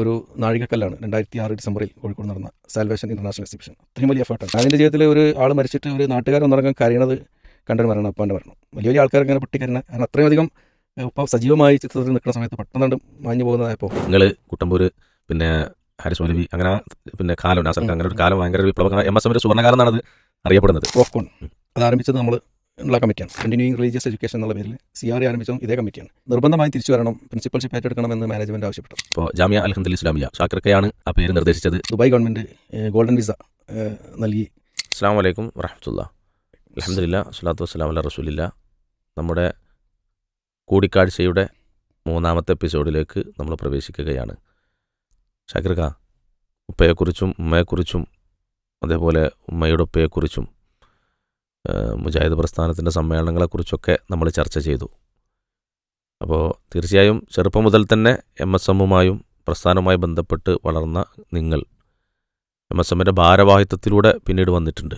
ഒരു നാഴികക്കല്ലാണ് 2006 ഡിസംബറിൽ കോഴിക്കോട് നടന്ന സാൽവേഷൻ ഇൻ്റർനാഷണൽ എക്സിബിഷൻ. അത്രയും വലിയ എഫേർട്ടാണ്. അതിൻ്റെ ജീവിതത്തിൽ ഒരു ആൾ മരിച്ചിട്ട് ഒരു നാട്ടുകാരൊന്നിറങ്ങാൻ കരയണത് കണ്ടൊരു മരണം, അപ്പാൻ്റെ മരണം. വലിയ വലിയ ആൾക്കാർ ഇങ്ങനെ പൊട്ടിക്കരണ, കാരണം അത്രയും അധികം ഉപ്പ സജീവമായി ചിത്രത്തിൽ നിൽക്കുന്ന സമയത്ത് പെട്ടെന്ന് മാഞ്ഞു പോകുന്നതായപ്പോൾ നിങ്ങൾ കുട്ടമ്പൂര് പിന്നെ ഹാരിസ് മൗലവി അങ്ങനെ പിന്നെ കാലം നാസർക്ക് അങ്ങനെ ഒരു കാലം ഭയങ്കര വിപ്ലവ MSMന്റെ സുവർണ്ണകാലം എന്നാണ് അത് അറിയപ്പെടുന്നത്. പ്രോഫ്കോൺ അത് ആരംഭിച്ചത് നമ്മൾ ഉള്ള കമ്മിറ്റിയാണ്. കണ്ടിന്യൂയിങ് റിലീജിയസ് എഡ്യൂക്കേഷൻ എന്നുള്ള പേരിൽ CRE ആരംഭിച്ചതും ഇതേ കമ്മിറ്റിയാണ്. നിർബന്ധമായി തിരിച്ചു വരണം, പ്രിൻസിപ്പൽഷിപ്പ് ഏറ്റെടുക്കണമെന്ന് മാനേജ്മെന്റ് ആവശ്യപ്പെട്ടു. ഇപ്പോൾ ജാമിയ അൽഹംദുലില്ലാ ഇസ്ലാമിയ ഷാക്കിർ കയാണ് ആ പേര് നിർദ്ദേശിച്ചത്. ദുബായ് ഗവൺമെന്റ് ഗോൾഡൻ വിസ നൽകി. അസ്സലാമു അലൈക്കും വറഹ്മത്തുള്ളാഹി. അൽഹംദുലില്ലാ സ്വലാത്തു വസ്സലാമു അലാ റസൂലില്ലാ. നമ്മുടെ കൂടിക്കാഴ്ചയുടെ 3ാമത്തെ എപ്പിസോഡിലേക്ക് നമ്മൾ പ്രവേശിക്കുകയാണ്. ഷാക്കിർ ഖാ, ഉപ്പയെക്കുറിച്ചും ഉമ്മയെക്കുറിച്ചും അതേപോലെ ഉമ്മയുടെ ഉപ്പയെക്കുറിച്ചും മുജാഹിദ് പ്രസ്ഥാനത്തിൻ്റെ സമ്മേളനങ്ങളെക്കുറിച്ചൊക്കെ നമ്മൾ ചർച്ച ചെയ്തു. അപ്പോൾ തീർച്ചയായും ചെറുപ്പം മുതൽ തന്നെ MSMുമായും പ്രസ്ഥാനവുമായി ബന്ധപ്പെട്ട് വളർന്ന നിങ്ങൾ MSMന്റെ ഭാരവാഹിത്വത്തിലൂടെ പിന്നീട് വന്നിട്ടുണ്ട്.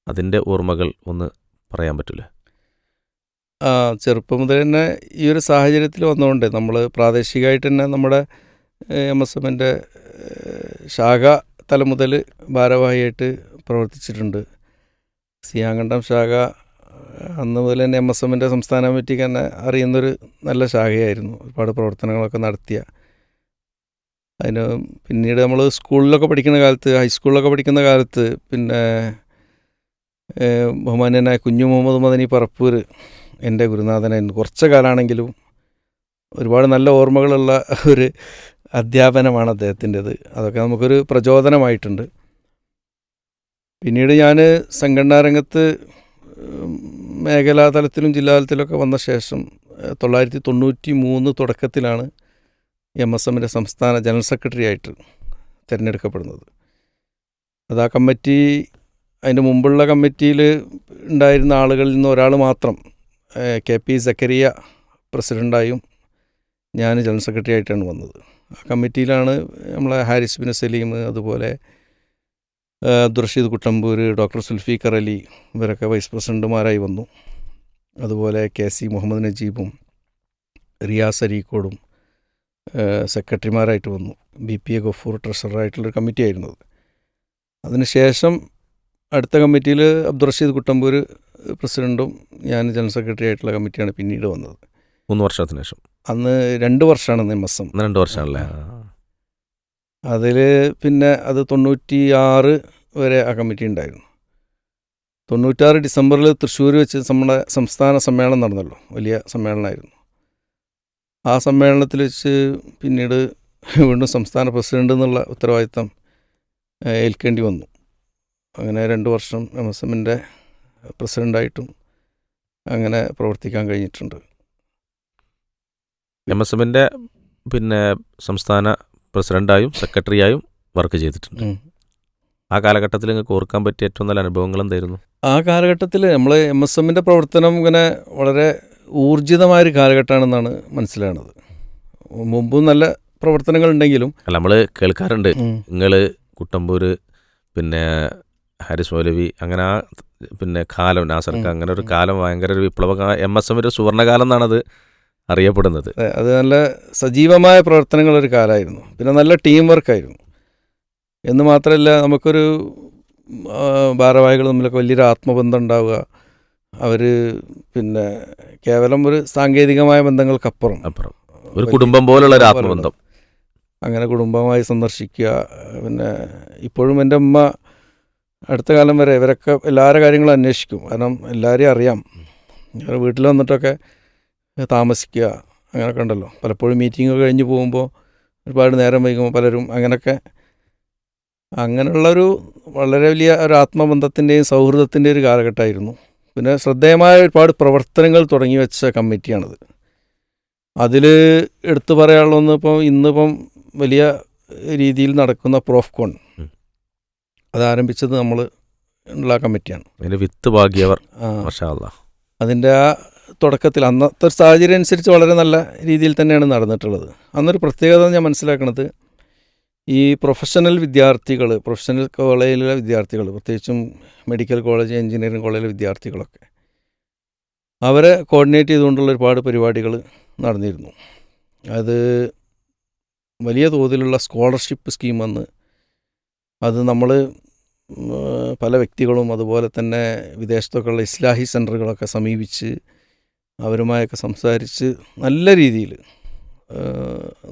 അതിൻ്റെ ഓർമ്മകൾ ഒന്ന് പറയാൻ പറ്റില്ലേ? ചെറുപ്പം മുതൽ തന്നെ ഈ ഒരു സാഹചര്യത്തിൽ വന്നുകൊണ്ട് നമ്മൾ പ്രാദേശികമായിട്ട് തന്നെ നമ്മുടെ MSMന്റെ ശാഖ തലം മുതൽ ഭാരവാഹിയായിട്ട് പ്രവർത്തിച്ചിട്ടുണ്ട്. സിയാങ്കണ്ടം ശാഖ അന്ന് മുതൽ തന്നെ MSMന്റെ സംസ്ഥാന കമ്മിറ്റിക്ക് തന്നെ അറിയുന്നൊരു നല്ല ശാഖയായിരുന്നു. ഒരുപാട് പ്രവർത്തനങ്ങളൊക്കെ നടത്തിയ. അതിന് പിന്നീട് നമ്മൾ സ്കൂളിലൊക്കെ പഠിക്കുന്ന കാലത്ത്, ഹൈസ്കൂളിലൊക്കെ പഠിക്കുന്ന കാലത്ത് പിന്നെ ബഹുമാന്യനായ കുഞ്ഞു മുഹമ്മദ് മദനി പറപ്പൂർ എൻ്റെ ഗുരുനാഥനായിരുന്നു. കുറച്ച് കാലമാണെങ്കിലും ഒരുപാട് നല്ല ഓർമ്മകളുള്ള ഒരു അധ്യാപനമാണ് അദ്ദേഹത്തിൻ്റെത്. അതൊക്കെ നമുക്കൊരു പ്രചോദനമായിട്ടുണ്ട്. പിന്നീട് ഞാൻ സംഘടനാ രംഗത്ത് മേഖലാതലത്തിലും ജില്ലാതലത്തിലൊക്കെ വന്ന ശേഷം 1993 തുടക്കത്തിലാണ് MSMന്റെ സംസ്ഥാന ജനറൽ സെക്രട്ടറി ആയിട്ട് തിരഞ്ഞെടുക്കപ്പെടുന്നത്. അത് ആ കമ്മിറ്റി, അതിൻ്റെ മുമ്പുള്ള കമ്മിറ്റിയിൽ ഉണ്ടായിരുന്ന ആളുകളിൽ നിന്ന് ഒരാൾ മാത്രം KP സക്കരിയ പ്രസിഡൻ്റായും ഞാൻ ജനറൽ സെക്രട്ടറി ആയിട്ടാണ് വന്നത്. ആ കമ്മിറ്റിയിലാണ് നമ്മളെ ഹാരിസ് ബിൻ സലീം, അതുപോലെ അബ്ദുറഷീദ് കുട്ടമ്പൂർ, ഡോക്ടർ സുൽഫീഖർ അലി, ഇവരൊക്കെ വൈസ് പ്രസിഡൻറ്റുമാരായി വന്നു. അതുപോലെ KC മുഹമ്മദ് നജീബും റിയാസ് അരീക്കോടും സെക്രട്ടറിമാരായിട്ട് വന്നു. BPA ഗഫൂർ ട്രഷററായിട്ടുള്ളൊരു കമ്മിറ്റി ആയിരുന്നു അത്. അതിനുശേഷം അടുത്ത കമ്മിറ്റിയിൽ അബ്ദുറഷീദ് കുട്ടമ്പൂർ പ്രസിഡൻറ്റും ഞാൻ ജനറൽ സെക്രട്ടറി ആയിട്ടുള്ള കമ്മിറ്റിയാണ് പിന്നീട് വന്നത്. 3 വർഷത്തിന് ശേഷം. അന്ന് 2 വർഷമാണ് MSM. 2 വർഷമാണല്ലേ? അതിൽ പിന്നെ അത് 96 വരെ ആ കമ്മിറ്റി ഉണ്ടായിരുന്നു. 96 ഡിസംബറിൽ തൃശ്ശൂർ വെച്ച് നമ്മുടെ സംസ്ഥാന സമ്മേളനം നടന്നല്ലോ, വലിയ സമ്മേളനമായിരുന്നു. ആ സമ്മേളനത്തിൽ വെച്ച് പിന്നീട് വീണ്ടും സംസ്ഥാന പ്രസിഡൻ്റ് എന്നുള്ള ഉത്തരവാദിത്തം ഏൽക്കേണ്ടി വന്നു. അങ്ങനെ 2 വർഷം MSMന്റെ പ്രസിഡൻ്റായിട്ടും അങ്ങനെ പ്രവർത്തിക്കാൻ കഴിഞ്ഞിട്ടുണ്ട്. MSMന്റെ പിന്നെ സംസ്ഥാന പ്രസിഡൻ്റായും സെക്രട്ടറിയായും വർക്ക് ചെയ്തിട്ടുണ്ട്. ആ കാലഘട്ടത്തിൽ നിങ്ങൾക്ക് ഓർക്കാൻ പറ്റിയ ഏറ്റവും നല്ല അനുഭവങ്ങൾ എന്തായിരുന്നു? ആ കാലഘട്ടത്തിൽ നമ്മൾ MSMന്റെ പ്രവർത്തനം ഇങ്ങനെ വളരെ ഊർജിതമായൊരു കാലഘട്ടമാണെന്നാണ് മനസ്സിലാകുന്നത്. മുമ്പും നല്ല പ്രവർത്തനങ്ങളുണ്ടെങ്കിലും അല്ല, നമ്മൾ കേൾക്കാറുണ്ട് നിങ്ങൾ കുട്ടമ്പൂർ പിന്നെ ഹാരിസ് മൗലവി അങ്ങനെ ആ പിന്നെ കാലം നാസർക്ക് അങ്ങനെ ഒരു കാലം ഭയങ്കര ഒരു വിപ്ലവ MSMന്റെ സുവർണ്ണകാലം എന്നാണത് അറിയപ്പെടുന്നത്. അത് നല്ല സജീവമായ പ്രവർത്തനങ്ങളൊരു കാലമായിരുന്നു. പിന്നെ നല്ല ടീം വർക്കായിരുന്നു എന്ന് മാത്രമല്ല, നമുക്കൊരു ഭാരവാഹികൾ തമ്മിലൊക്കെ വലിയൊരു ആത്മബന്ധം ഉണ്ടാവുക. അവർ പിന്നെ കേവലം ഒരു സാങ്കേതികമായ ബന്ധങ്ങൾക്കപ്പുറം ഒരു കുടുംബം പോലുള്ള ഒരു ആത്മബന്ധം. അങ്ങനെ കുടുംബമായി സന്ദർശിക്കുക. പിന്നെ ഇപ്പോഴും എൻ്റെ അമ്മ അടുത്ത കാലം വരെ ഇവരൊക്കെ എല്ലാവരുടെ കാര്യങ്ങളും അന്വേഷിക്കും. കാരണം എല്ലാവരെയും അറിയാം. വീട്ടിൽ വന്നിട്ടൊക്കെ താമസിക്കുക അങ്ങനെയൊക്കെ ഉണ്ടല്ലോ. പലപ്പോഴും മീറ്റിംഗ് കഴിഞ്ഞ് പോകുമ്പോൾ ഒരുപാട് നേരം വൈകുമ്പോൾ പലരും അങ്ങനെയുള്ളൊരു വളരെ വലിയ ഒരു ആത്മബന്ധത്തിൻ്റെയും സൗഹൃദത്തിൻ്റെയും ഒരു കാലഘട്ടമായിരുന്നു. പിന്നെ ശ്രദ്ധേയമായ ഒരുപാട് പ്രവർത്തനങ്ങൾ തുടങ്ങി വെച്ച കമ്മിറ്റിയാണത്. അതിൽ എടുത്തു പറയാനുള്ളതെന്ന് ഇന്നിപ്പം വലിയ രീതിയിൽ നടക്കുന്ന പ്രോഫ്കോൺ അതാരംഭിച്ചത് നമ്മൾ ഉള്ള കമ്മിറ്റിയാണ്. അതിൻ്റെ വിത്ത് ഭാഗ്യവർ. അതിൻ്റെ ആ തുടക്കത്തിൽ അന്നത്തെ ഒരു സാഹചര്യം അനുസരിച്ച് വളരെ നല്ല രീതിയിൽ തന്നെയാണ് നടന്നിട്ടുള്ളത്. അന്നൊരു പ്രത്യേകത ഞാൻ മനസ്സിലാക്കുന്നത്, ഈ പ്രൊഫഷണൽ കോളേജിലെ വിദ്യാർത്ഥികൾ, പ്രത്യേകിച്ചും മെഡിക്കൽ കോളേജ്, എഞ്ചിനീയറിംഗ് കോളേജിലെ വിദ്യാർത്ഥികളൊക്കെ അവരെ കോർഡിനേറ്റ് ചെയ്തുകൊണ്ടുള്ള ഒരുപാട് പരിപാടികൾ നടന്നിരുന്നു. അത് വലിയ തോതിലുള്ള സ്കോളർഷിപ്പ് സ്കീം വന്ന് അത് നമ്മൾ പല വ്യക്തികളും അതുപോലെ തന്നെ വിദേശത്തൊക്കെയുള്ള ഇസ്ലാഹി സെൻറ്ററുകളൊക്കെ സമീപിച്ച് അവരുമായൊക്കെ സംസാരിച്ച് നല്ല രീതിയിൽ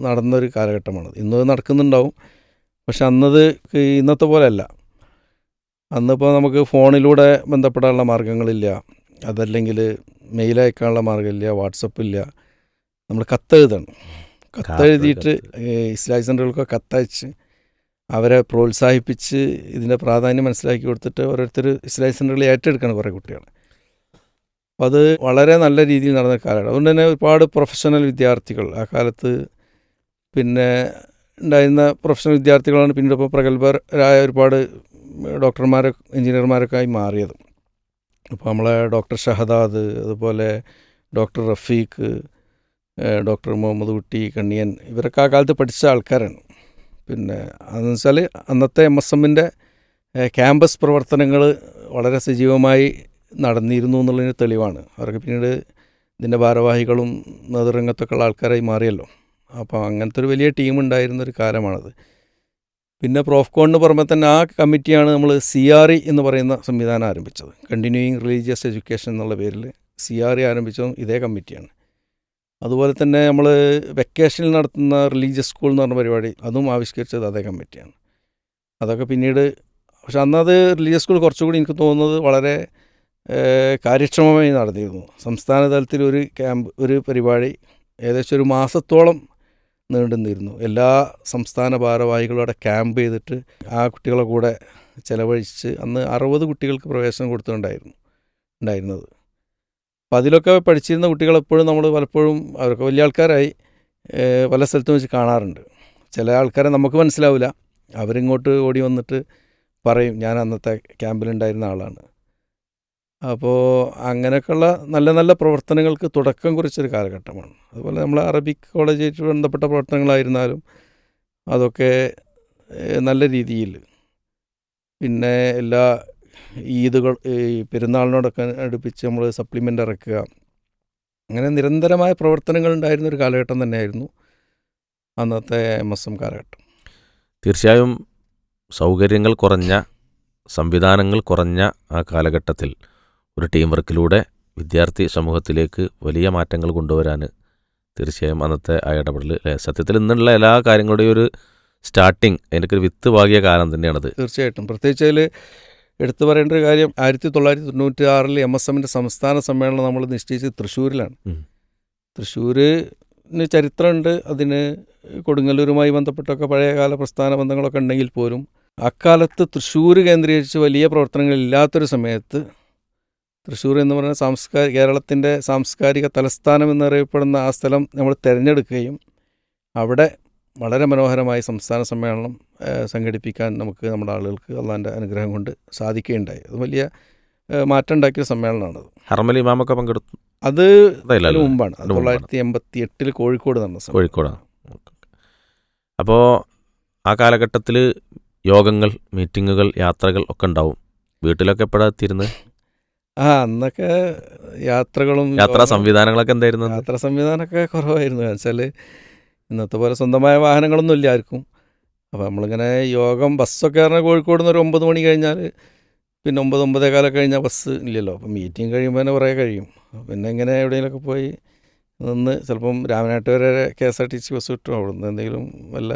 നടന്നൊരു കാലഘട്ടമാണത്. ഇന്നത് നടക്കുന്നുണ്ടാവും, പക്ഷെ അന്നത് ഇന്നത്തെ പോലെ അല്ല. അന്നിപ്പോൾ നമുക്ക് ഫോണിലൂടെ ബന്ധപ്പെടാനുള്ള മാർഗ്ഗങ്ങളില്ല, അതല്ലെങ്കിൽ മെയിൽ അയക്കാനുള്ള മാർഗ്ഗമില്ല, വാട്സപ്പില്ല. നമ്മൾ കത്തെഴുതണം. കത്തെഴുതിയിട്ട് ഇസ്ലാഹി സെൻറ്ററുകൾക്ക് കത്തയച്ച് അവരെ പ്രോത്സാഹിപ്പിച്ച് ഇതിൻ്റെ പ്രാധാന്യം മനസ്സിലാക്കി കൊടുത്തിട്ട് ഓരോരുത്തർ ഇസ്ലാഹി സെൻറ്ററുകളിൽ ഏറ്റെടുക്കണം കുറേ കുട്ടികൾ. അപ്പോൾ അത് വളരെ നല്ല രീതിയിൽ നടന്ന കാലമാണ്. അതുകൊണ്ട് തന്നെ ഒരുപാട് പ്രൊഫഷണൽ വിദ്യാർത്ഥികൾ ആ കാലത്ത് പിന്നെ ഉണ്ടായിരുന്ന പ്രൊഫഷണൽ വിദ്യാർത്ഥികളാണ് പിന്നീട് ഇപ്പോൾ പ്രഗത്ഭരായ ഒരുപാട് ഡോക്ടർമാരൊക്കെ എഞ്ചിനീയർമാരൊക്കെ ആയി മാറിയത്. അപ്പോൾ നമ്മളെ ഡോക്ടർ ഷഹദാദ്, അതുപോലെ ഡോക്ടർ റഫീഖ്, ഡോക്ടർ മുഹമ്മദ് കുട്ടി കണ്ണിയൻ, ഇവരൊക്കെ ആ കാലത്ത് പഠിച്ച ആൾക്കാരാണ്. പിന്നെ അതെന്ന് വെച്ചാൽ അന്നത്തെ MSMൻ്റെ ക്യാമ്പസ് പ്രവർത്തനങ്ങൾ വളരെ സജീവമായി നടന്നിരുന്നു എന്നുള്ളതിന് തെളിവാണ്. അവർക്ക് പിന്നീട് ഇതിൻ്റെ ഭാരവാഹികളും നേതൃരംഗത്തൊക്കെ ഉള്ള ആൾക്കാരായി മാറിയല്ലോ. അപ്പോൾ അങ്ങനത്തെ ഒരു വലിയ ടീം ഉണ്ടായിരുന്നൊരു കാലമാണത്. പിന്നെ പ്രോഫ്കോണിന് പുറമെ തന്നെ ആ കമ്മിറ്റിയാണ് നമ്മൾ CRE എന്ന് പറയുന്ന സംവിധാനം ആരംഭിച്ചത്. കണ്ടിന്യൂയിങ് റിലീജിയസ് എഡ്യൂക്കേഷൻ എന്നുള്ള പേരിൽ CRE ആരംഭിച്ചതും ഇതേ കമ്മിറ്റിയാണ്. അതുപോലെ തന്നെ നമ്മൾ വെക്കേഷനിൽ നടത്തുന്ന റിലീജിയസ് സ്കൂൾ എന്ന് പറഞ്ഞ പരിപാടി അതും ആവിഷ്കരിച്ചത് അതേ കമ്മിറ്റിയാണ്. അതൊക്കെ പിന്നീട്, പക്ഷെ അന്നത് റിലീജിയസ് സ്കൂൾ കുറച്ചുകൂടി എനിക്ക് തോന്നുന്നത് വളരെ കാര്യക്ഷമമായി നടന്നിരുന്നു. സംസ്ഥാന തലത്തിൽ ഒരു പരിപാടി ഏകദേശം ഒരു മാസത്തോളം നീണ്ടുനിന്നിരുന്നു. എല്ലാ സംസ്ഥാന ഭാരവാഹികളോടെ ക്യാമ്പ് ചെയ്തിട്ട് ആ കുട്ടികളെ കൂടെ ചിലവഴിച്ച് അന്ന് 60 കുട്ടികൾക്ക് പ്രവേശനം ഉണ്ടായിരുന്നത്. അപ്പോൾ അതിലൊക്കെ പഠിച്ചിരുന്ന കുട്ടികളെപ്പോഴും നമ്മൾ പലപ്പോഴും അവരൊക്കെ വലിയ ആൾക്കാരായി പല സ്ഥലത്തും വെച്ച് കാണാറുണ്ട്. ചില ആൾക്കാരെ നമുക്ക് മനസ്സിലാവില്ല, അവരിങ്ങോട്ട് ഓടി വന്നിട്ട് പറയും ഞാൻ അന്നത്തെ ക്യാമ്പിലുണ്ടായിരുന്ന ആളാണ്. അപ്പോൾ അങ്ങനെയൊക്കെയുള്ള നല്ല നല്ല പ്രവർത്തനങ്ങൾക്ക് തുടക്കം കുറിച്ചൊരു കാലഘട്ടമാണ്. അതുപോലെ നമ്മൾ അറബിക് കോളേജായിട്ട് ബന്ധപ്പെട്ട പ്രവർത്തനങ്ങളായിരുന്നാലും അതൊക്കെ നല്ല രീതിയിൽ, പിന്നെ എല്ലാ ഈദുകൾ ഈ പെരുന്നാളിനോടൊക്കെ അടുപ്പിച്ച് നമ്മൾ സപ്ലിമെൻ്റ് ഇറക്കുക, അങ്ങനെ നിരന്തരമായ പ്രവർത്തനങ്ങൾ ഉണ്ടായിരുന്നൊരു കാലഘട്ടം തന്നെയായിരുന്നു അന്നത്തെ MSM കാലഘട്ടം. തീർച്ചയായും സൗകര്യങ്ങൾ കുറഞ്ഞ, സംവിധാനങ്ങൾ കുറഞ്ഞ ആ കാലഘട്ടത്തിൽ ഒരു ടീം വർക്കിലൂടെ വിദ്യാർത്ഥി സമൂഹത്തിലേക്ക് വലിയ മാറ്റങ്ങൾ കൊണ്ടുവരാൻ തീർച്ചയായും അന്നത്തെ ആ ഇടപെടൽ സത്യത്തിൽ ഇന്നുള്ള എല്ലാ കാര്യങ്ങളുടെയും ഒരു സ്റ്റാർട്ടിങ്, അതിൻ്റെയൊക്കെ ഒരു വിത്ത് പാകിയ കാലം തന്നെയാണത്. തീർച്ചയായിട്ടും. പ്രത്യേകിച്ച് അതിൽ എടുത്തു പറയേണ്ട ഒരു കാര്യം, 1996 MSMൻ്റെ സംസ്ഥാന സമ്മേളനം നമ്മൾ നിശ്ചയിച്ചത് തൃശ്ശൂരിലാണ്. തൃശ്ശൂരിന് ചരിത്രമുണ്ട്, അതിന് കൊടുങ്ങല്ലൂരുമായി ബന്ധപ്പെട്ടൊക്കെ പഴയകാല പ്രസ്ഥാന ബന്ധങ്ങളൊക്കെ ഉണ്ടെങ്കിൽ പോലും അക്കാലത്ത് തൃശ്ശൂർ കേന്ദ്രീകരിച്ച് വലിയ പ്രവർത്തനങ്ങളില്ലാത്തൊരു സമയത്ത് തൃശ്ശൂർ എന്ന് പറയുന്ന കേരളത്തിൻ്റെ സാംസ്കാരിക തലസ്ഥാനം എന്നറിയപ്പെടുന്ന ആ സ്ഥലം നമ്മൾ തിരഞ്ഞെടുക്കുകയും അവിടെ വളരെ മനോഹരമായി സംസ്ഥാന സമ്മേളനം സംഘടിപ്പിക്കാൻ നമുക്ക് നമ്മുടെ ആളുകൾക്ക് അള്ളാൻ്റെ അനുഗ്രഹം കൊണ്ട് സാധിക്കുകയുണ്ടായി. അത് വലിയ മാറ്റം ഉണ്ടാക്കിയ സമ്മേളനമാണത്. ഹർമൽ ഇമാമൊക്കെ പങ്കെടുത്തു. അത് അതിന് മുമ്പാണ്, 1988 കോഴിക്കോട് നടന്ന കോഴിക്കോടാണ്. അപ്പോൾ ആ കാലഘട്ടത്തിൽ യോഗങ്ങൾ, മീറ്റിങ്ങുകൾ, യാത്രകൾ ഒക്കെ ഉണ്ടാവും. വീട്ടിലൊക്കെ എപ്പോഴാണ് എത്തിയിരുന്നത്? അന്നൊക്കെ യാത്രകളും യാത്രാ സംവിധാനങ്ങളൊക്കെ എന്തായിരുന്നു? യാത്രാ സംവിധാനമൊക്കെ കുറവായിരുന്നു. വെച്ചാൽ ഇന്നത്തെ പോലെ സ്വന്തമായ വാഹനങ്ങളൊന്നും ഇല്ല ആർക്കും. അപ്പോൾ നമ്മളിങ്ങനെ യോഗം ബസ്സൊക്കെ പറഞ്ഞാൽ കോഴിക്കോട് നിന്ന് ഒരു 9 മണി കഴിഞ്ഞാൽ പിന്നെ 9-9:15 കഴിഞ്ഞാൽ ബസ് ഇല്ലല്ലോ. അപ്പോൾ മീറ്റിംഗ് കഴിയുമ്പോൾ തന്നെ കുറേ കഴിയും. പിന്നെ ഇങ്ങനെ എവിടെയെങ്കിലുമൊക്കെ പോയി നിന്ന് ചിലപ്പം രാമനാട്ടുകര KSRTC ബസ് കിട്ടും. അവിടെ നിന്ന് എന്തെങ്കിലും വല്ല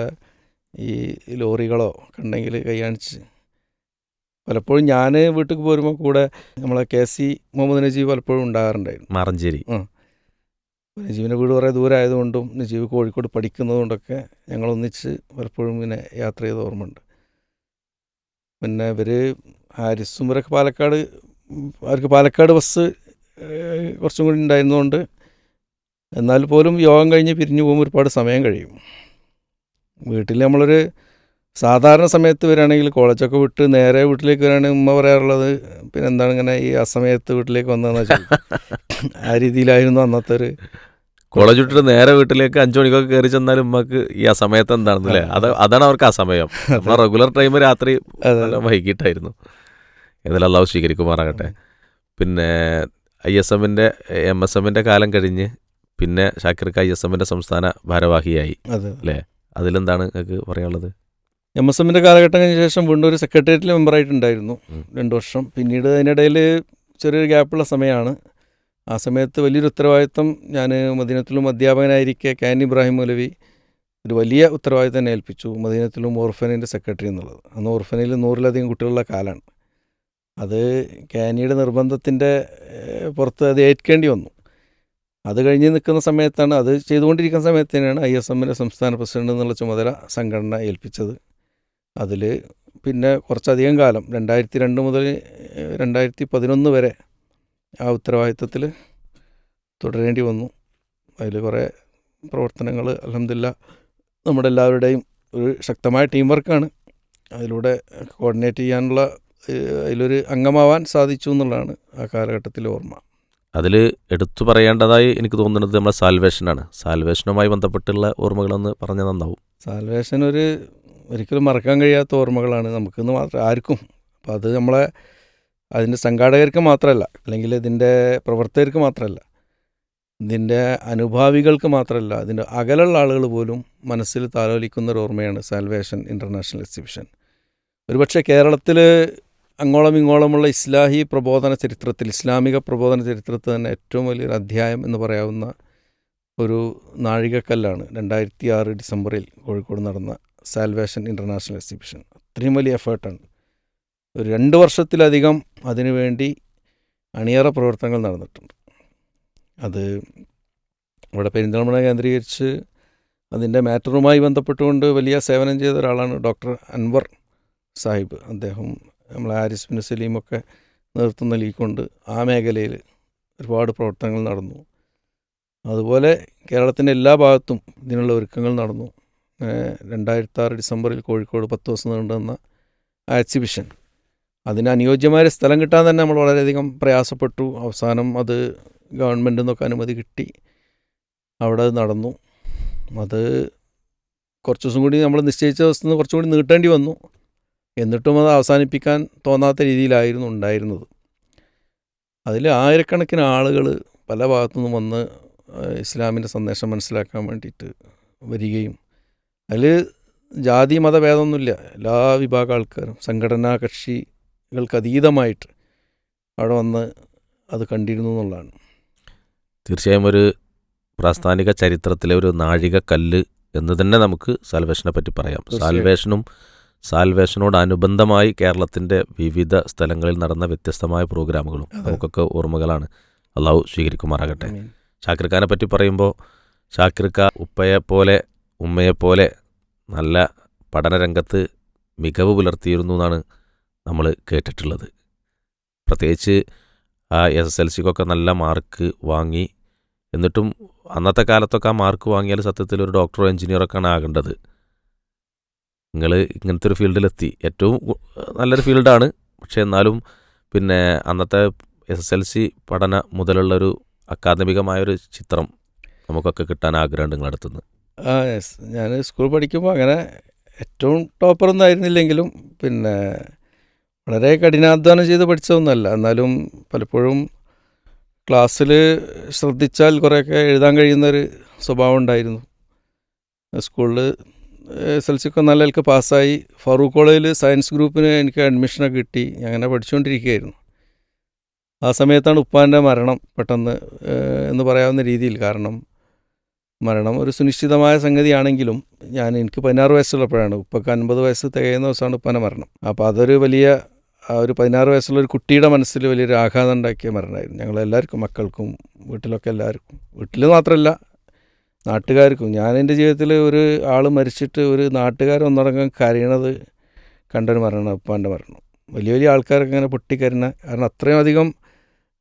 ഈ ലോറികളോ ഒക്കെ ഉണ്ടെങ്കിൽ കൈ കാണിച്ച്, പലപ്പോഴും ഞാൻ വീട്ടിൽ പോരുമ്പോൾ കൂടെ നമ്മളെ KC മുഹമ്മദ് നജീബ് പലപ്പോഴും ഉണ്ടാകാറുണ്ടായിരുന്നു. മാറഞ്ചേരി. നജീബിൻ്റെ വീട് കുറേ ദൂരമായതുകൊണ്ടും നജീബ് കോഴിക്കോട് പഠിക്കുന്നതുകൊണ്ടൊക്കെ ഞങ്ങളൊന്നിച്ച് പലപ്പോഴും ഇങ്ങനെ യാത്ര ചെയ്ത ഓർമ്മയുണ്ട്. പിന്നെ ഇവർ ഹാരിസും ഇവരൊക്കെ അവർക്ക് പാലക്കാട് ബസ് കുറച്ചും കൂടി ഉണ്ടായിരുന്നതുകൊണ്ട് എന്നാൽ പോലും യോഗം കഴിഞ്ഞ് പിരിഞ്ഞു പോകുമ്പോൾ ഒരുപാട് സമയം കഴിയും. വീട്ടിൽ നമ്മളൊരു സാധാരണ സമയത്ത് വരികയാണെങ്കിൽ കോളേജൊക്കെ വിട്ട് നേരെ വീട്ടിലേക്ക് വരികയാണെങ്കിൽ ഉമ്മ പറയാറുള്ളത് പിന്നെ എന്താണ് ഇങ്ങനെ ഈ അസമയത്ത് വീട്ടിലേക്ക് വന്നതെന്ന് വെച്ചാൽ ആ രീതിയിലായിരുന്നു അന്നത്തെ ഒരു. കോളേജ് വിട്ടിട്ട് നേരെ വീട്ടിലേക്ക് 5 മണിക്കൊക്കെ കയറി ചെന്നാലും ഉമ്മക്ക് ഈ ആ സമയത്ത് എന്താണെന്നല്ലേ, അതാണ് അവർക്ക് ആ സമയം. നമ്മളെ റെഗുലർ ടൈം രാത്രി വൈകിട്ടായിരുന്നു. ഏതായാലും അള്ളാഹു സ്വീകരിക്കുമാറാകട്ടെ. പിന്നെ MSMൻ്റെ കാലം കഴിഞ്ഞ് പിന്നെ ഷാക്കിർക്ക് ISMൻ്റെ സംസ്ഥാന ഭാരവാഹിയായി അല്ലേ? അതിലെന്താണ് നിങ്ങൾക്ക് പറയാനുള്ളത്? MSMൻ്റെ കാലഘട്ടം കഴിഞ്ഞ ശേഷം വീണ്ടും ഒരു സെക്രട്ടേറിയറ്റിൽ മെമ്പറായിട്ടുണ്ടായിരുന്നു 2 വർഷം. പിന്നീട് അതിനിടയിൽ ചെറിയൊരു ഗ്യാപ്പുള്ള സമയമാണ്. ആ സമയത്ത് വലിയൊരു ഉത്തരവാദിത്വം ഞാൻ മദീനത്തിലും അധ്യാപകനായിരിക്കെ കാൻ ഇബ്രാഹിം മൗലവി ഒരു വലിയ ഉത്തരവാദിത്വം തന്നെ ഏൽപ്പിച്ചു. മദീനത്തിലും ഓർഫനേജിൻ്റെ സെക്രട്ടറി എന്നുള്ളത്. അന്ന് ഓർഫനയിൽ 100-ലധികം കുട്ടികളുള്ള കാലമാണ്. അത് കാനിയുടെ നിർബന്ധത്തിൻ്റെ പുറത്ത് അത് ഏൽക്കേണ്ടി വന്നു. അത് കഴിഞ്ഞ് നിൽക്കുന്ന സമയത്താണ്, അത് ചെയ്തുകൊണ്ടിരിക്കുന്ന സമയത്ത് തന്നെയാണ് ISMൻ്റെ സംസ്ഥാന പ്രസിഡന്റ് എന്നുള്ള ചുമതല സംഘടന ഏൽപ്പിച്ചത്. അതിൽ പിന്നെ കുറച്ചധികം കാലം 2002 മുതൽ 2011 വരെ ആ ഉത്തരവാദിത്വത്തിൽ തുടരേണ്ടി വന്നു. അതിൽ കുറേ പ്രവർത്തനങ്ങൾ അൽഹംദുലില്ലാ നമ്മുടെ എല്ലാവരുടെയും ഒരു ശക്തമായ ടീം വർക്കാണ്. അതിലൂടെ കോർഡിനേറ്റ് ചെയ്യാനുള്ള അതിലൊരു അംഗമാവാൻ സാധിച്ചു എന്നുള്ളതാണ് ആ കാലഘട്ടത്തിലെ ഓർമ്മ. അതിൽ എടുത്തു പറയേണ്ടതായി എനിക്ക് തോന്നുന്നത് നമ്മളെ സാൽവേഷനാണ്. സാൽവേഷനുമായി ബന്ധപ്പെട്ടുള്ള ഓർമ്മകളൊന്ന് പറഞ്ഞാൽ നന്നാവും. സാൽവേഷൻ ഒരിക്കലും മറക്കാൻ കഴിയാത്ത ഓർമ്മകളാണ് നമുക്കെന്ന് മാത്രം ആർക്കും. അപ്പോൾ അത് നമ്മളെ അതിൻ്റെ സംഘാടകർക്ക് മാത്രമല്ല, അല്ലെങ്കിൽ ഇതിൻ്റെ പ്രവർത്തകർക്ക് മാത്രമല്ല, ഇതിൻ്റെ അനുഭാവികൾക്ക് മാത്രമല്ല, അതിൻ്റെ അകലുള്ള ആളുകൾ പോലും മനസ്സിൽ താലോലിക്കുന്ന ഒരു ഓർമ്മയാണ് സാൽവേഷൻ ഇൻ്റർനാഷണൽ എക്സിബിഷൻ. ഒരുപക്ഷെ കേരളത്തിൽ അങ്ങോളം ഇങ്ങോളമുള്ള ഇസ്ലാഹി പ്രബോധന ചരിത്രത്തിൽ, ഇസ്ലാമിക പ്രബോധന ചരിത്രത്തിൽ തന്നെ ഏറ്റവും വലിയൊരു അധ്യായം എന്ന് പറയാവുന്ന ഒരു നാഴികക്കല്ലാണ് 2006 ഡിസംബറിൽ കോഴിക്കോട് നടന്ന സാൽവേഷൻ ഇൻ്റർനാഷണൽ എക്സിബിഷൻ. അത്രയും വലിയ എഫേർട്ടാണ്. ഒരു 2 വർഷത്തിലധികം അതിനുവേണ്ടി അണിയറ പ്രവർത്തനങ്ങൾ നടന്നിട്ടുണ്ട്. അത് ഇവിടെ പെരിന്തൽമണ്ണ കേന്ദ്രീകരിച്ച് അതിൻ്റെ മാറ്ററുമായി ബന്ധപ്പെട്ടുകൊണ്ട് വലിയ സേവനം ചെയ്ത ഒരാളാണ് ഡോക്ടർ അൻവർ സാഹിബ്. അദ്ദേഹം നമ്മളെ ഹാരിസ് ബിൻ സലീമൊക്കെ നേതൃത്വം നൽകിക്കൊണ്ട് ആ മേഖലയിൽ ഒരുപാട് പ്രവർത്തനങ്ങൾ നടന്നു. അതുപോലെ കേരളത്തിൻ്റെ എല്ലാ ഭാഗത്തും ഇതിനുള്ള ഒരുക്കങ്ങൾ നടന്നു. 2006 ഡിസംബറിൽ കോഴിക്കോട് 10 ദിവസം നീണ്ടുവന്ന ആ എക്സിബിഷൻ, അതിന് അനുയോജ്യമായ സ്ഥലം കിട്ടാൻ തന്നെ നമ്മൾ വളരെയധികം പ്രയാസപ്പെട്ടു. അവസാനം അത് ഗവൺമെൻറ്റിൽ നിന്നൊക്കെ അനുമതി കിട്ടി, അവിടെ അത് നടന്നു. അത് കുറച്ച് ദിവസം കൂടി നമ്മൾ നിശ്ചയിച്ച ദിവസത്തിൽ നിന്ന് കുറച്ചും കൂടി നീട്ടേണ്ടി വന്നു. എന്നിട്ടും അത് അവസാനിപ്പിക്കാൻ തോന്നാത്ത രീതിയിലായിരുന്നു ഉണ്ടായിരുന്നത്. അതിൽ ആയിരക്കണക്കിന് ആളുകൾ പല ഭാഗത്തുനിന്നും വന്ന് ഇസ്ലാമിൻ്റെ സന്ദേശം മനസ്സിലാക്കാൻ വേണ്ടിയിട്ട് വരികയും, അതിൽ ജാതി മതഭേദമൊന്നുമില്ല, എല്ലാ വിഭാഗം ആൾക്കാരും സംഘടനാ കക്ഷികൾക്ക് അതീതമായിട്ട് അവിടെ വന്ന് അത് കണ്ടിരുന്നു എന്നുള്ളതാണ്. തീർച്ചയായും ഒരു പ്രാസ്ഥാനിക ചരിത്രത്തിലെ ഒരു നാഴികക്കല്ല് എന്ന് തന്നെ നമുക്ക് സാൽവേഷനെ പറ്റി പറയാം. സാൽവേഷനോടനുബന്ധമായി കേരളത്തിൻ്റെ വിവിധ സ്ഥലങ്ങളിൽ നടന്ന വ്യത്യസ്തമായ പ്രോഗ്രാമുകളും നമുക്കൊക്കെ ഓർമ്മകളാണ്. അള്ളാഹു സ്വീകരിക്കുമാറാകട്ടെ. ഷാക്കിർ ഖാനെ പറ്റി പറയുമ്പോൾ, ഷാക്കിർ ഖാൻ ഉപ്പയെപ്പോലെ ഉമ്മയെപ്പോലെ നല്ല പഠനരംഗത്ത് മികവ് പുലർത്തിയിരുന്നു എന്നാണ് നമ്മൾ കേട്ടിട്ടുള്ളത്. പ്രത്യേകിച്ച് ആ SSLCക്കൊക്കെ നല്ല മാർക്ക് വാങ്ങി. എന്നിട്ടും അന്നത്തെ കാലത്തൊക്കെ ആ മാർക്ക് വാങ്ങിയാൽ സത്യത്തിൽ ഒരു ഡോക്ടറോ എഞ്ചിനീയറൊക്കെയാണ് ആകേണ്ടത്. നിങ്ങൾ ഇങ്ങനത്തെ ഒരു ഫീൽഡിലെത്തി. ഏറ്റവും നല്ലൊരു ഫീൽഡാണ്. പക്ഷേ എന്നാലും പിന്നെ അന്നത്തെ SSLC പഠന മുതലുള്ളൊരു അക്കാദമികമായൊരു ചിത്രം നമുക്കൊക്കെ കിട്ടാൻ ആഗ്രഹമുണ്ട് നിങ്ങളടുത്തുനിന്ന്. യെസ്, ഞാൻ സ്കൂൾ പഠിക്കുമ്പോൾ അങ്ങനെ ഏറ്റവും ടോപ്പറൊന്നും ആയിരുന്നില്ലെങ്കിലും പിന്നെ വളരെ കഠിനാധ്വാനം ചെയ്ത് പഠിച്ചതൊന്നുമല്ല. എന്നാലും പലപ്പോഴും ക്ലാസ്സിൽ ശ്രദ്ധിച്ചാൽ കുറേയൊക്കെ എഴുതാൻ കഴിയുന്നൊരു സ്വഭാവം ഉണ്ടായിരുന്നു. സ്കൂളിൽ SSLCയൊക്കെ നല്ല നിലക്ക് പാസ്സായി. ഫാറൂഖ് കോളേജിൽ സയൻസ് ഗ്രൂപ്പിന് എനിക്ക് അഡ്മിഷനൊക്കെ കിട്ടി. അങ്ങനെ പഠിച്ചുകൊണ്ടിരിക്കുകയായിരുന്നു. ആ സമയത്താണ് ഉപ്പാൻ്റെ മരണം പെട്ടെന്ന് എന്ന് പറയാവുന്ന രീതിയിൽ. കാരണം മരണം ഒരു സുനിശ്ചിതമായ സംഗതിയാണെങ്കിലും എനിക്ക് 16 വയസ്സുള്ളപ്പോഴാണ്, ഉപ്പക്ക് 50 വയസ്സ് തികയുന്ന ദിവസമാണ് ഉപ്പാൻ്റെ മരണം. അപ്പോൾ അതൊരു വലിയ ഒരു 16 വയസ്സുള്ള ഒരു കുട്ടിയുടെ മനസ്സിൽ വലിയൊരു ആഘാതം ഉണ്ടാക്കിയ മരണമായിരുന്നു. ഞങ്ങളെല്ലാവർക്കും, മക്കൾക്കും വീട്ടിലൊക്കെ എല്ലാവർക്കും, വീട്ടിൽ മാത്രമല്ല നാട്ടുകാർക്കും. ഞാൻ എൻ്റെ ജീവിതത്തിൽ ഒരു ആൾ മരിച്ചിട്ട് ഒരു നാട്ടുകാരൊന്നടങ്കം കരയണത് കണ്ടൊരു മരണമാണ് ഉപ്പാൻ്റെ മരണം. വലിയ വലിയ ആൾക്കാരൊക്കെ അങ്ങനെ പൊട്ടിക്കരഞ്ഞ, കാരണം അത്രയും അധികം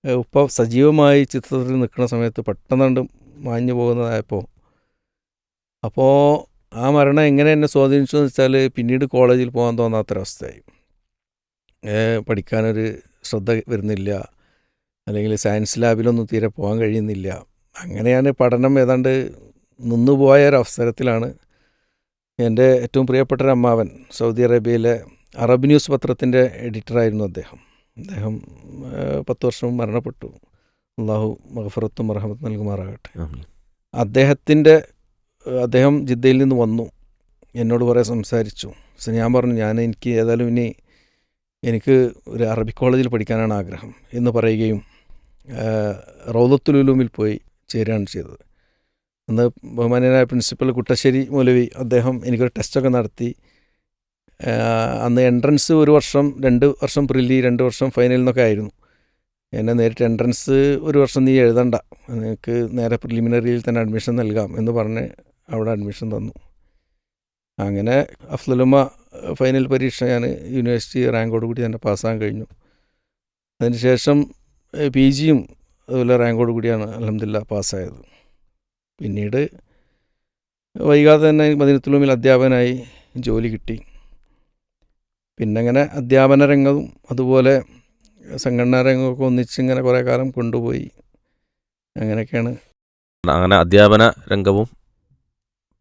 ഉപ്പ സജീവമായി ചിത്രത്തിൽ നിൽക്കുന്ന സമയത്ത് പെട്ടെന്നുണ്ട് മാഞ്ഞു പോകുന്നതായപ്പോൾ. അപ്പോൾ ആ മരണം എങ്ങനെ എന്നെ സ്വാധീനിച്ചു എന്ന് വെച്ചാൽ, പിന്നീട് കോളേജിൽ പോകാൻ തോന്നാത്തൊരവസ്ഥയായി. പഠിക്കാനൊരു ശ്രദ്ധ വരുന്നില്ല, അല്ലെങ്കിൽ സയൻസ് ലാബിലൊന്നും തീരെ പോകാൻ കഴിയുന്നില്ല. അങ്ങനെയാണ് പഠനം ഏതാണ്ട് നിന്നുപോയ ഒരവസരത്തിലാണ് എൻ്റെ ഏറ്റവും പ്രിയപ്പെട്ടൊരു അമ്മാവൻ, സൗദി അറേബ്യയിലെ അറബ് ന്യൂസ് പത്രത്തിൻ്റെ എഡിറ്ററായിരുന്നു അദ്ദേഹം. 10 വർഷം മരണപ്പെട്ടു. അള്ളാഹു മഗ്ഫിറത്തും റഹ്മത്തും നൽകുമാറാകട്ടെ. അദ്ദേഹം ജിദ്ദയിൽ നിന്ന് വന്നു. എന്നോട് കുറേ സംസാരിച്ചു. ഞാൻ പറഞ്ഞു എനിക്ക് ഏതായാലും എനിക്ക് ഒരു അറബിക് കോളേജിൽ പഠിക്കാനാണ് ആഗ്രഹം എന്ന് പറയുകയും റൗദത്തുൽ ഉലൂമിൽ പോയി ചേരുകയാണ് ചെയ്തത്. അന്ന് ബഹുമാന്യനായ പ്രിൻസിപ്പൽ കുട്ടശ്ശേരി മൗലവി അദ്ദേഹം എനിക്കൊരു ടെസ്റ്റൊക്കെ നടത്തി. അന്ന് എൻട്രൻസ് 1 വർഷം, 2 വർഷം പ്രിലി, 2 വർഷം ഫൈനൽ എന്നൊക്കെ ആയിരുന്നു. എന്നെ നേരിട്ട് എൻട്രൻസ് 1 വർഷം നീ എഴുതണ്ട, നിനക്ക് നേരെ പ്രിലിമിനറിയിൽ തന്നെ അഡ്മിഷൻ നൽകാം എന്ന് പറഞ്ഞ് അവിടെ അഡ്മിഷൻ തന്നു. അങ്ങനെ അഫ്ലുലുമ ഫൈനൽ പരീക്ഷ ഞാൻ യൂണിവേഴ്സിറ്റി റാങ്കോട് കൂടി തന്നെ പാസ്സാകാൻ കഴിഞ്ഞു. അതിനുശേഷം PGയും അതുപോലെ റാങ്കോട് കൂടിയാണ് അൽഹംദുലില്ലാഹ് പാസ്സായത്. പിന്നീട് വൈകാതെ തന്നെ മദീനത്തുൽ ഉലൂമിൽ അധ്യാപകനായി ജോലി കിട്ടി. പിന്നെ അങ്ങനെ അധ്യാപന രംഗവും അതുപോലെ സംഘടനാ രംഗമൊക്കെ ഒന്നിച്ചിങ്ങനെ കുറേ കാലം കൊണ്ടുപോയി. അങ്ങനെയൊക്കെയാണ്. അങ്ങനെ അധ്യാപന രംഗവും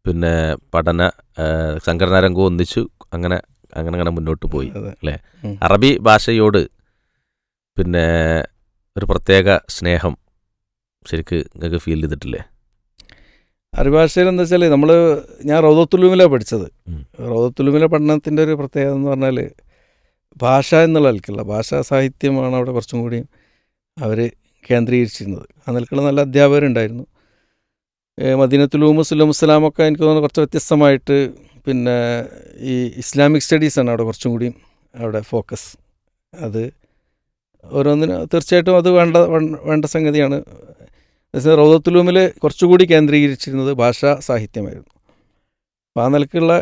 പിന്നെ പഠന സംഘടനാ രംഗവും ഒന്നിച്ചു അങ്ങനെ അങ്ങനെ അങ്ങനെ മുന്നോട്ട് പോയി അല്ലേ? അറബി ഭാഷയോട് പിന്നെ ഒരു പ്രത്യേക സ്നേഹം ശരിക്ക് നിങ്ങൾക്ക് ഫീൽ ചെയ്തിട്ടില്ലേ? അറബി ഭാഷയിൽ എന്താ വെച്ചാൽ ഞാൻ റൗദത്തുൽ ഉലൂമിലാണ് പഠിച്ചത്. റൗദത്തുൽ ഉലൂമിലെ പഠനത്തിൻ്റെ ഒരു പ്രത്യേകത എന്ന് പറഞ്ഞാൽ ഭാഷ എന്നുള്ള നിലക്കുള്ള ഭാഷാ സാഹിത്യമാണ് അവിടെ കുറച്ചും കൂടി അവർ കേന്ദ്രീകരിച്ചിരുന്നത്. ആ നിലക്കുള്ള നല്ല അധ്യാപകരുണ്ടായിരുന്നു. മദീനത്തുൽ ഉലൂം സുല്ലം ഇസ്ലാമൊക്കെ എനിക്ക് തോന്നുന്നു കുറച്ച് വ്യത്യസ്തമായിട്ട് പിന്നെ ഈ ഇസ്ലാമിക് സ്റ്റഡീസാണ് അവിടെ കുറച്ചും കൂടി അവിടെ ഫോക്കസ്. അത് ഓരോന്നിനും തീർച്ചയായിട്ടും അത് വേണ്ട സംഗതിയാണ്. റൗദത്തുൽ ഉലൂമിൽ കുറച്ചുകൂടി കേന്ദ്രീകരിച്ചിരുന്നത് ഭാഷാ സാഹിത്യമായിരുന്നു. അപ്പോൾ ആ നിലക്കുള്ള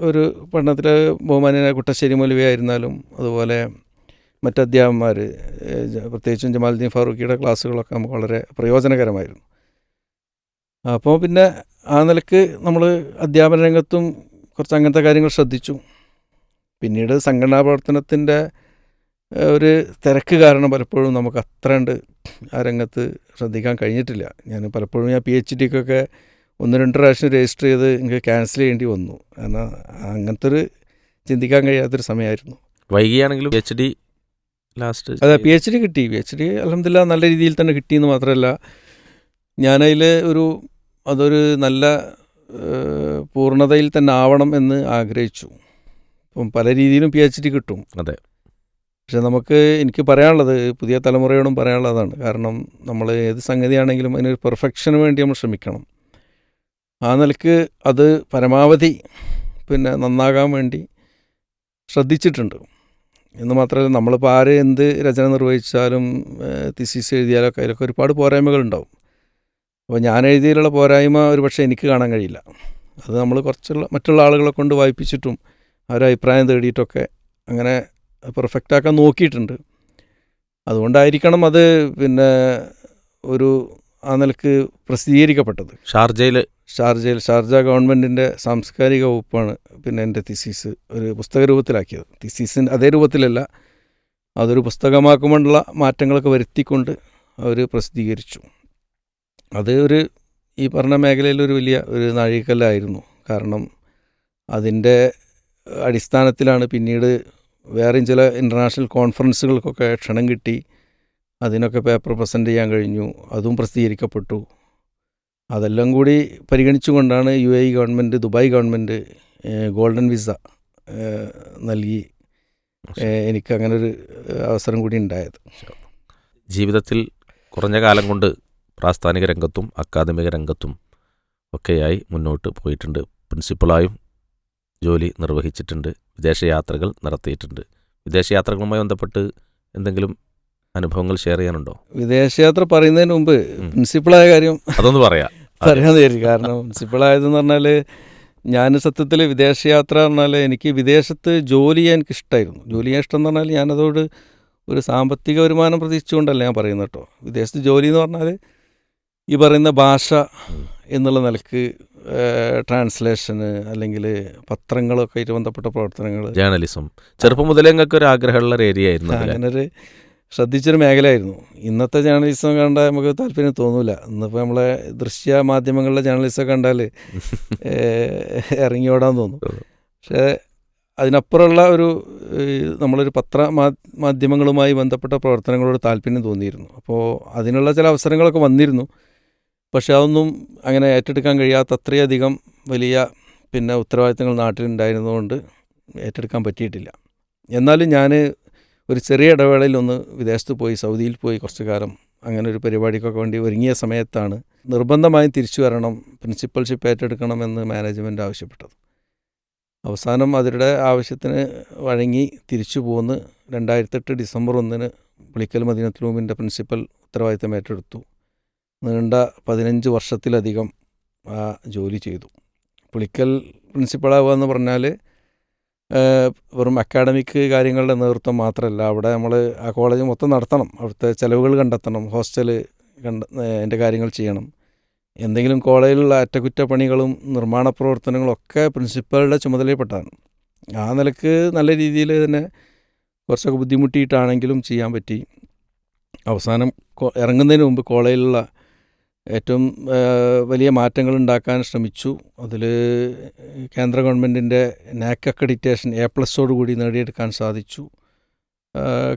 ഒരു പഠനത്തിൽ ബഹുമാന്യനായ കുട്ടശ്ശേരി മൗലവി ആയിരുന്നാലും അതുപോലെ മറ്റധ്യാപകന്മാർ, പ്രത്യേകിച്ചും ജമാലുദ്ദീൻ ഫാറൂഖിയുടെ ക്ലാസ്സുകളൊക്കെ നമുക്ക് വളരെ പ്രയോജനകരമായിരുന്നു. അപ്പോൾ പിന്നെ ആ നിലക്ക് നമ്മൾ അധ്യാപന രംഗത്തും കുറച്ച് അങ്ങനത്തെ കാര്യങ്ങൾ ശ്രദ്ധിച്ചു. പിന്നീട് സംഘടനാ പ്രവർത്തനത്തിൻ്റെ ഒരു തിരക്ക് കാരണം പലപ്പോഴും നമുക്ക് അത്ര ഉണ്ട് ആ രംഗത്ത് ശ്രദ്ധിക്കാൻ കഴിഞ്ഞിട്ടില്ല. ഞാൻ PhDക്കൊക്കെ 1-2 പ്രാവശ്യം രജിസ്റ്റർ ചെയ്ത് എനിക്ക് ക്യാൻസൽ ചെയ്യേണ്ടി വന്നു. കാരണം അങ്ങനത്തെ ഒരു ചിന്തിക്കാൻ കഴിയാത്തൊരു സമയമായിരുന്നു. വൈകിയാണെങ്കിലും PhD ലാസ്റ്റ് അതെ PhD കിട്ടി. PhD അൽഹംദുലില്ലാഹ് നല്ല രീതിയിൽ തന്നെ കിട്ടിയെന്ന് മാത്രമല്ല, ഞാനതിൽ അതൊരു നല്ല പൂർണ്ണതയിൽ തന്നെ ആവണം എന്ന് ആഗ്രഹിച്ചു. അപ്പം പല രീതിയിലും PhD കിട്ടും. അതെ. പക്ഷെ എനിക്ക് പറയാനുള്ളത്, പുതിയ തലമുറയോടും പറയാനുള്ളതാണ്. കാരണം നമ്മൾ ഏത് സംഗതിയാണെങ്കിലും അതിനൊരു പെർഫെക്ഷന് വേണ്ടി നമ്മൾ ശ്രമിക്കണം. ആ നിലക്ക് അത് പരമാവധി പിന്നെ നന്നാകാൻ വേണ്ടി ശ്രദ്ധിച്ചിട്ടുണ്ട് എന്ന് മാത്രമല്ല, നമ്മളിപ്പോൾ എന്ത് രചന നിർവഹിച്ചാലും തിസീസ് എഴുതിയാലൊക്കെ അതിലൊക്കെ ഒരുപാട് പോരായ്മകളുണ്ടാവും. അപ്പോൾ ഞാൻ എഴുതിയതിലുള്ള പോരായ്മ ഒരു പക്ഷേ എനിക്ക് കാണാൻ കഴിയില്ല. അത് നമ്മൾ മറ്റുള്ള ആളുകളെ കൊണ്ട് വായിപ്പിച്ചിട്ടും അവരുടെ അഭിപ്രായം തേടിയിട്ടൊക്കെ അങ്ങനെ പെർഫെക്റ്റാക്കാൻ നോക്കിയിട്ടുണ്ട്. അതുകൊണ്ടായിരിക്കണം അത് പിന്നെ ആ നിലക്ക് പ്രസിദ്ധീകരിക്കപ്പെട്ടത്. ഷാർജ ഗവൺമെൻറ്റിൻ്റെ സാംസ്കാരിക വകുപ്പാണ് പിന്നെ എൻ്റെ തിസീസ് ഒരു പുസ്തക രൂപത്തിലാക്കിയത്. തിസീസിൻ്റെ അതേ രൂപത്തിലല്ല, അതൊരു പുസ്തകമാക്കുമ്പോഴുള്ള മാറ്റങ്ങളൊക്കെ വരുത്തിക്കൊണ്ട് അവർ പ്രസിദ്ധീകരിച്ചു. അത് ഈ പറഞ്ഞ മേഖലയിൽ വലിയ നാഴികക്കല്ലായിരുന്നു. കാരണം അതിൻ്റെ അടിസ്ഥാനത്തിലാണ് പിന്നീട് വേറെയും ചില ഇൻ്റർനാഷണൽ കോൺഫറൻസുകൾക്കൊക്കെ ക്ഷണം കിട്ടി. അതിനൊക്കെ പേപ്പർ പ്രസൻറ്റ് ചെയ്യാൻ കഴിഞ്ഞു. അതും പ്രസിദ്ധീകരിക്കപ്പെട്ടു. അതെല്ലാം കൂടി പരിഗണിച്ചുകൊണ്ടാണ് UAE government, Dubai government golden visa നൽകി എനിക്ക് അങ്ങനൊരു അവസരം കൂടി ഉണ്ടായത്. ജീവിതത്തിൽ കുറഞ്ഞ കാലം കൊണ്ട് പ്രാസ്ഥാനിക രംഗത്തും അക്കാദമിക രംഗത്തും ഒക്കെയായി മുന്നോട്ട് പോയിട്ടുണ്ട്. പ്രിൻസിപ്പളായും ജോലി നിർവഹിച്ചിട്ടുണ്ട്. വിദേശയാത്രകൾ നടത്തിയിട്ടുണ്ട്. വിദേശയാത്രകളുമായി ബന്ധപ്പെട്ട് എന്തെങ്കിലും അനുഭവങ്ങൾ ഷെയർ ചെയ്യാനുണ്ടോ? വിദേശയാത്ര പറയുന്നതിന് മുമ്പ് പ്രിൻസിപ്പളായ കാര്യം അതൊന്ന് പറയാമെന്ന് വിചാരിച്ചു. കാരണം പ്രിൻസിപ്പളായതെന്ന് പറഞ്ഞാൽ, ഞാൻ സത്യത്തിൽ വിദേശയാത്ര പറഞ്ഞാൽ എനിക്ക് വിദേശത്ത് ജോലി ചെയ്യാൻ എനിക്കിഷ്ടമായിരുന്നു. ജോലി ചെയ്യാൻ ഇഷ്ടം എന്ന് പറഞ്ഞാൽ ഞാനതോട് ഒരു സാമ്പത്തിക വരുമാനം പ്രതീക്ഷിച്ചുകൊണ്ടല്ല ഞാൻ പറയുന്നത് കേട്ടോ. വിദേശത്ത് ജോലി എന്ന് പറഞ്ഞാൽ ഈ പറയുന്ന ഭാഷ എന്നുള്ള നിലക്ക് ട്രാൻസ്ലേഷന് അല്ലെങ്കിൽ പത്രങ്ങളൊക്കെ ആയിട്ട് ബന്ധപ്പെട്ട പ്രവർത്തനങ്ങൾ, ജേർണലിസം ചെറുപ്പം മുതലേ നിങ്ങൾക്ക് ഒരു ആഗ്രഹമുള്ള ഒരു ഏരിയ ആയിരുന്നു. അങ്ങനൊരു ശ്രദ്ധിച്ചൊരു മേഖലയായിരുന്നു. ഇന്നത്തെ ജേർണലിസം കണ്ടാൽ നമുക്ക് താല്പര്യം തോന്നില്ല. ഇന്നിപ്പോൾ നമ്മളെ ദൃശ്യ മാധ്യമങ്ങളിലെ ജേർണലിസം കണ്ടാൽ ഇറങ്ങി ഓടാൻ തോന്നും. പക്ഷേ അതിനപ്പുറമുള്ള നമ്മളൊരു മാധ്യമങ്ങളുമായി ബന്ധപ്പെട്ട പ്രവർത്തനങ്ങളോട് താല്പര്യം തോന്നിയിരുന്നു. അപ്പോൾ അതിനുള്ള ചില അവസരങ്ങളൊക്കെ വന്നിരുന്നു. പക്ഷെ അതൊന്നും അങ്ങനെ ഏറ്റെടുക്കാൻ കഴിയാത്ത അത്രയധികം വലിയ പിന്നെ ഉത്തരവാദിത്തങ്ങൾ നാട്ടിലുണ്ടായിരുന്നതുകൊണ്ട് ഏറ്റെടുക്കാൻ പറ്റിയിട്ടില്ല. എന്നാലും ഞാൻ ഒരു ചെറിയ ഇടവേളയിൽ ഒന്ന് വിദേശത്ത് പോയി, സൗദിയിൽ പോയി കുറച്ച് കാലം അങ്ങനെ ഒരു പരിപാടിക്കൊക്കെ വേണ്ടി ഒരുങ്ങിയ സമയത്താണ് നിർബന്ധമായും തിരിച്ചു വരണം, പ്രിൻസിപ്പൽഷിപ്പ് ഏറ്റെടുക്കണമെന്ന് മാനേജ്മെൻറ്റ് ആവശ്യപ്പെട്ടത്. അവസാനം അവരുടെ ആവശ്യത്തിന് വഴങ്ങി തിരിച്ചു പോന്ന് 2008 ഡിസംബർ 1 പുളിക്കൽ മദീനത്തുൽ ഉലൂമിൻ്റെ പ്രിൻസിപ്പൽ ഉത്തരവാദിത്തം ഏറ്റെടുത്തു. നീണ്ട 15 വർഷത്തിലധികം ആ ജോലി ചെയ്തു. പുളിക്കൽ പ്രിൻസിപ്പളാവുക എന്ന് പറഞ്ഞാൽ വെറും അക്കാഡമിക് കാര്യങ്ങളുടെ നേതൃത്വം മാത്രമല്ല, അവിടെ നമ്മൾ ആ കോളേജ് മൊത്തം നടത്തണം, അവിടുത്തെ ചിലവുകൾ കണ്ടെത്തണം, ഹോസ്റ്റൽ അതിൻ്റെ കാര്യങ്ങൾ ചെയ്യണം. എന്തെങ്കിലും കോളേജിലുള്ള അറ്റകുറ്റപ്പണികളും നിർമ്മാണ പ്രവർത്തനങ്ങളൊക്കെ പ്രിൻസിപ്പളുടെ ചുമതലയിൽപ്പെട്ടതാണ്. ആ നിലക്ക് നല്ല രീതിയിൽ തന്നെ കുറച്ചൊക്കെ ബുദ്ധിമുട്ടിയിട്ടാണെങ്കിലും ചെയ്യാൻ പറ്റി. അവസാനം ഇറങ്ങുന്നതിന് മുമ്പ് കോളേജിലുള്ള ഏറ്റവും വലിയ മാറ്റങ്ങൾ ഉണ്ടാക്കാൻ ശ്രമിച്ചു. അതിൽ കേന്ദ്ര ഗവൺമെൻറ്റിൻ്റെ നാക് അക്രഡിറ്റേഷൻ A+ കൂടി നേടിയെടുക്കാൻ സാധിച്ചു.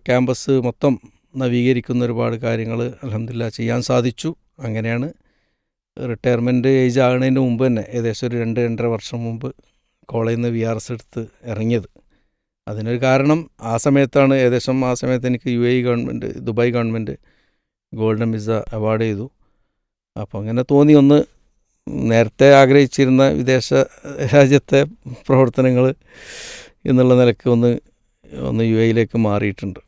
ക്യാമ്പസ് മൊത്തം നവീകരിക്കുന്ന ഒരുപാട് കാര്യങ്ങൾ അൽഹംദുലില്ലാഹ് ചെയ്യാൻ സാധിച്ചു. അങ്ങനെയാണ് റിട്ടയർമെൻറ്റ് ഏജ് ആകുന്നതിന് മുമ്പ് തന്നെ ഏകദേശം ഒരു 2-2.5 വർഷം മുമ്പ് കോളേജിൽ നിന്ന് VRS എടുത്ത് ഇറങ്ങിയത്. അതിനൊരു കാരണം ആ സമയത്താണ്, ഏകദേശം ആ സമയത്ത് എനിക്ക് UAE government, Dubai government golden visa award ചെയ്തു. അപ്പോൾ അങ്ങനെ തോന്നി, ഒന്ന് നേരത്തെ ആഗ്രഹിച്ചിരുന്ന വിദേശ രാജ്യത്തെ പ്രവർത്തനങ്ങൾ എന്നുള്ള നിലക്ക് ഒന്ന് UAE മാറിയിട്ടുണ്ട്.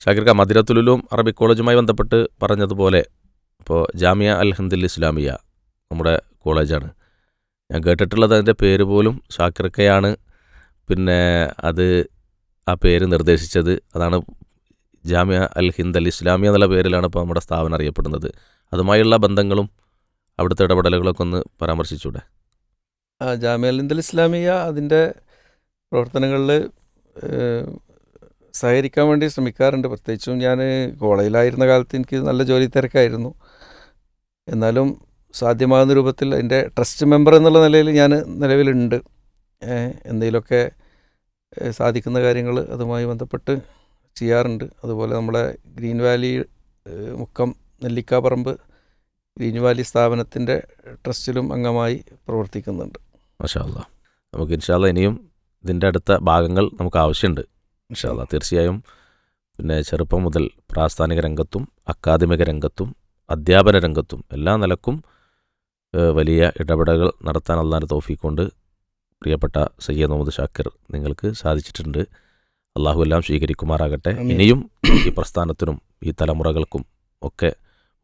ഷാക്കിർ, മദീനത്തുൽ ഉലൂം അറബിക് കോളേജുമായി ബന്ധപ്പെട്ട് പറഞ്ഞതുപോലെ ഇപ്പോൾ ജാമിയ അൽ ഹിന്ദ് ഇസ്ലാമിയ നമ്മുടെ കോളേജാണ്. ഞാൻ കേട്ടിട്ടുള്ളത് അതിൻ്റെ പേര് പോലും ഷാക്കിർക്കയാണ് പിന്നെ അത് ആ പേര് നിർദ്ദേശിച്ചത്. അതാണ് ജാമിയ അൽ ഹിന്ദ് ഇസ്ലാമിയ എന്നുള്ള പേരിലാണ് ഇപ്പോൾ നമ്മുടെ സ്ഥാപനം അറിയപ്പെടുന്നത്. അതുമായുള്ള ബന്ധങ്ങളും അവിടുത്തെ ഇടപെടലുകളൊക്കെ ഒന്ന് പരാമർശിച്ചൂടെ? ജാമിയ അൽ ഹിന്ദ് ഇസ്ലാമിയ അതിൻ്റെ പ്രവർത്തനങ്ങളിൽ സഹകരിക്കാൻ വേണ്ടി ശ്രമിക്കാറുണ്ട്. പ്രത്യേകിച്ചും ഞാൻ കോളേജിലായിരുന്ന കാലത്ത് എനിക്ക് നല്ല ജോലി തിരക്കായിരുന്നു. എന്നാലും സാധ്യമാകുന്ന രൂപത്തിൽ അതിൻ്റെ ട്രസ്റ്റ് മെമ്പർ എന്നുള്ള നിലയിൽ ഞാൻ നിലവിലുണ്ട്. എന്തെങ്കിലുമൊക്കെ സാധിക്കുന്ന കാര്യങ്ങൾ അതുമായി ബന്ധപ്പെട്ട് ചെയ്യാറുണ്ട്. അതുപോലെ നമ്മുടെ green Valley Mukkam Nellikkaparamba green Valley സ്ഥാപനത്തിൻ്റെ ട്രസ്റ്റിലും അംഗമായി പ്രവർത്തിക്കുന്നുണ്ട്. മാഷാ അല്ലാഹ്. നമുക്ക് ഇൻഷാ അല്ലാഹ് ഇനിയും ഇതിൻ്റെ അടുത്ത ഭാഗങ്ങൾ നമുക്ക് ആവശ്യമുണ്ട് ഇൻഷാ അല്ലാഹ്. തീർച്ചയായും പിന്നെ ചെറുപ്പം മുതൽ പ്രാസ്ഥാനിക രംഗത്തും അക്കാദമിക രംഗത്തും അധ്യാപന രംഗത്തും എല്ലാ നിലക്കും വലിയ ഇടപെടലുകൾ നടത്താൻ അല്ലാഹുവിൻ്റെ തൗഫീഖ് കൊണ്ട് പ്രിയപ്പെട്ട സയ്യിദ് മുഹമ്മദ് ഷാക്കിർ നിങ്ങൾക്ക് സാധിച്ചിട്ടുണ്ട്. അള്ളാഹു എല്ലാം സ്വീകരിക്കുമാറാകട്ടെ. ഇനിയും ഈ പ്രസ്ഥാനത്തിനും ഈ തലമുറകൾക്കും ഒക്കെ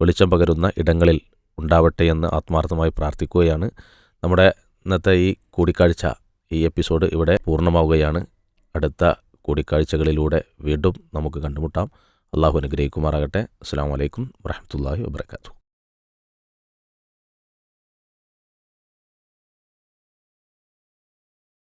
വെളിച്ചം പകരുന്ന ഇടങ്ങളിൽ ഉണ്ടാവട്ടെ എന്ന് ആത്മാർത്ഥമായി പ്രാർത്ഥിക്കുകയാണ്. നമ്മുടെ ഇന്നത്തെ ഈ കൂടിക്കാഴ്ച, ഈ എപ്പിസോഡ് ഇവിടെ പൂർണ്ണമാവുകയാണ്. അടുത്ത കൂടിക്കാഴ്ചകളിലൂടെ വീണ്ടും നമുക്ക് കണ്ടുമുട്ടാം. അള്ളാഹു അനുഗ്രഹിക്കുമാറാകട്ടെ. അസ്സലാമു അലൈക്കും വറഹ്മത്തുള്ളാഹി വബറകാതുഹു.